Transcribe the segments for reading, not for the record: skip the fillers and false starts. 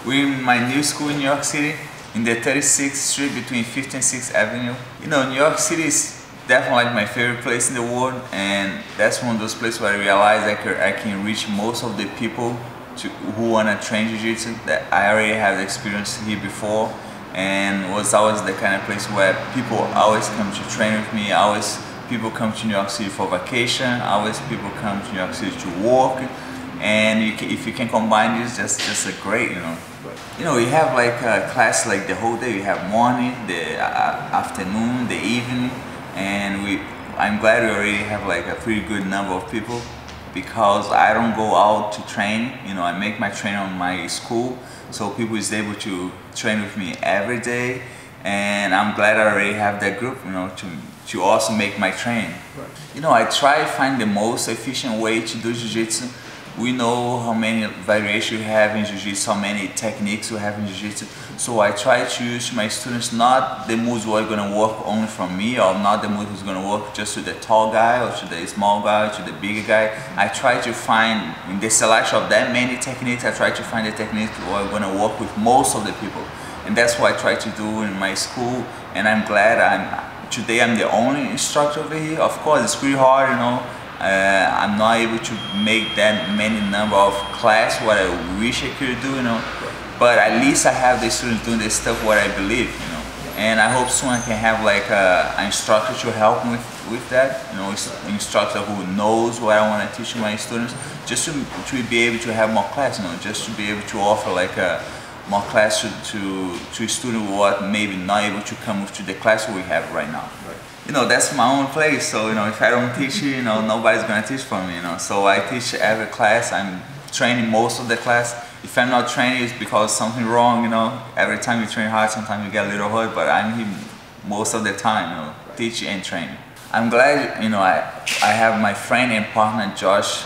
We're in my new school in New York City, in the 36th Street between 5th and 6th Avenue. You know, New York City is definitely like my favorite place in the world, and that's one of those places where I realize I can reach most of the people who want to train Jiu-Jitsu, that I already have the experience here before, and was always the kind of place where people always come to train with me. People come to New York City for vacation, always people come to New York City to work, and if you can combine this, just a great, you know. You know, we have like a class like the whole day. We have morning, the afternoon, the evening, and I'm glad we already have like a pretty good number of people, because I don't go out to train. You know, I make my training on my school, so people is able to train with me every day, and I'm glad I already have that group, you know, to also make my training. Right. You know, I try to find the most efficient way to do Jiu-Jitsu. We know how many variations we have in Jiu-Jitsu, how many techniques we have in Jiu-Jitsu. So I try to use to my students not the moves who are going to work only from me, or not the moves who's going to work just to the tall guy or to the small guy or to the bigger guy. I try to find, in the selection of that many techniques, I try to find the techniques who are going to work with most of the people. And that's what I try to do in my school, and I'm glad today I'm the only instructor over here. Of course, it's pretty hard, you know. I'm not able to make that many number of class what I wish I could do, you know. But at least I have the students doing the stuff what I believe, you know. And I hope soon I can have like an instructor to help me with that, you know, an instructor who knows what I want to teach my students, just to be able to have more class, you know, just to be able to offer like more class to students who are maybe not able to come to the class we have right now. You know, that's my own place, so, you know, if I don't teach you, you know, nobody's gonna teach for me, you know. So I teach every class. I'm training most of the class. If I'm not training, it's because something wrong, you know. Every time you train hard, sometimes you get a little hurt, but I'm here most of the time, you know, teaching and training. I'm glad, you know, I have my friend and partner, Josh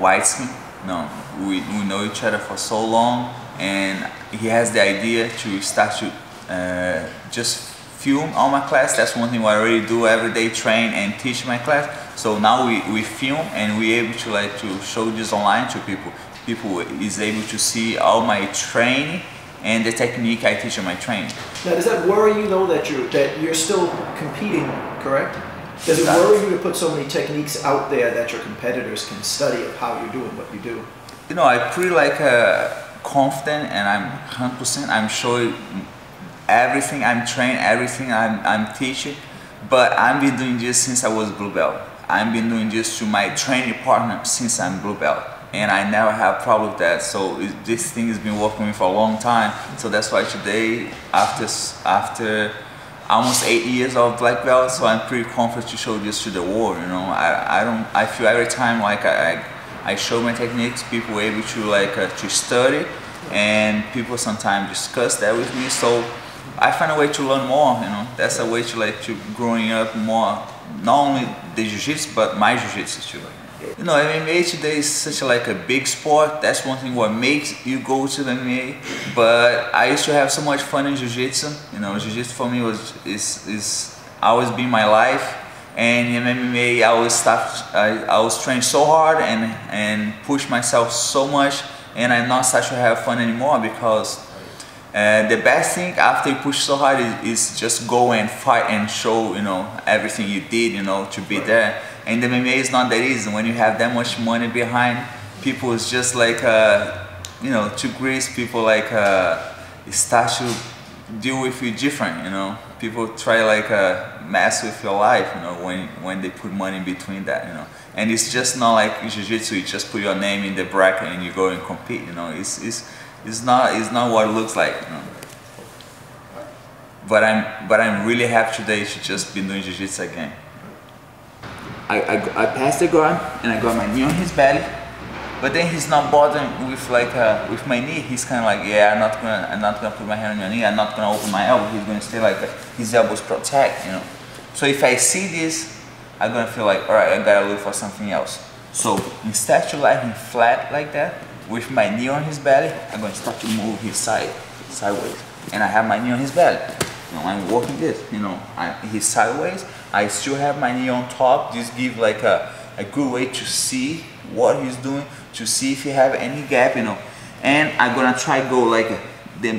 Whiteskin. You know, we know each other for so long, and he has the idea to start to just film all my class. That's one thing I already do every day, train and teach my class. So now we film, and we're able to like to show this online to people. People is able to see all my training and the technique I teach in my training. Now, does that worry you though that you're still competing, correct? Does it worry you to put so many techniques out there that your competitors can study of how you're doing what you do? You know, I'm pretty like confident, and I'm 100%. I'm sure everything I'm trained, everything I'm teaching, but I've been doing this since I was blue belt. I've been doing this to my training partner since I'm blue belt, and I never have problem with that. So this thing has been working with me for a long time. So that's why today, after almost 8 years of black belt, so I'm pretty confident to show this to the world. You know, I feel every time like I show my techniques, people are able to like to study, and people sometimes discuss that with me. So I find a way to learn more, you know. That's a way to like to growing up more, not only the Jiu-Jitsu, but my Jiu-Jitsu too. You know, MMA today is such like a big sport. That's one thing what makes you go to the MMA. But I used to have so much fun in Jiu-Jitsu. You know, Jiu-Jitsu for me is always been my life. And in MMA, I was training so hard and push myself so much, and I'm not such to have fun anymore, because the best thing after you push so hard is just go and fight and show, you know, everything you did, you know, to be there. And the MMA is not that easy. When you have that much money behind, people is just like, you know, to grease, people like start to deal with you different, you know. People try like mess with your life, you know, when they put money in between that, you know. And it's just not like Jiu-Jitsu. You just put your name in the bracket and you go and compete, you know. It's not what it looks like, you know. But I'm really happy today to just be doing Jiu-Jitsu again. I passed the guard and I got my knee on his belly, but then he's not bothering with like with my knee. He's kind of like, yeah, I'm not gonna put my hand on your knee. I'm not gonna open my elbow. He's gonna stay like his elbows protect, you know. So if I see this, I'm gonna feel like, all right, I gotta look for something else. So instead to let him flat like that, with my knee on his belly, I'm gonna start to move his sideways, and I have my knee on his belly. You know, I'm working this, you know, he's sideways. I still have my knee on top. This gives like a good way to see what he's doing, to see if he have any gap, you know. and I'm gonna try go like the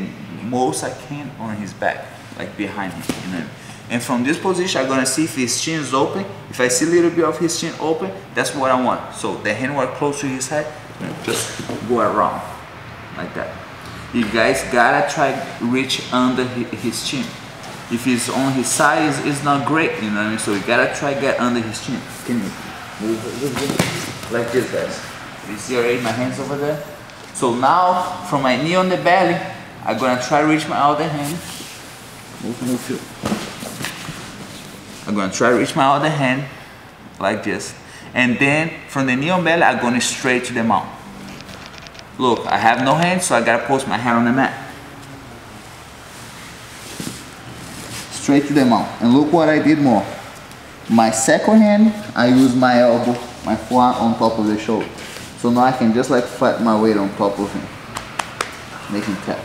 most I can on his back, like behind him, you know. And from this position, I'm gonna see if his chin is open. If I see a little bit of his chin open, that's what I want. So the hand were close to his head, just go around like that. You guys gotta try reach under his chin. If it's on his side, it's not great, you know what I mean? So you gotta try get under his chin. Can you move like this, guys? You see already my hands over there? So now, from my knee on the belly, I'm gonna try reach my other hand. Move. I'm gonna try reach my other hand like this. And then from the knee on belly, I'm going straight to the mount. Look, I have no hands, so I gotta post my hand on the mat. Straight to the mount. And look what I did more. My second hand, I use my elbow, my forearm on top of the shoulder. So now I can just like flat my weight on top of him. Make him tap.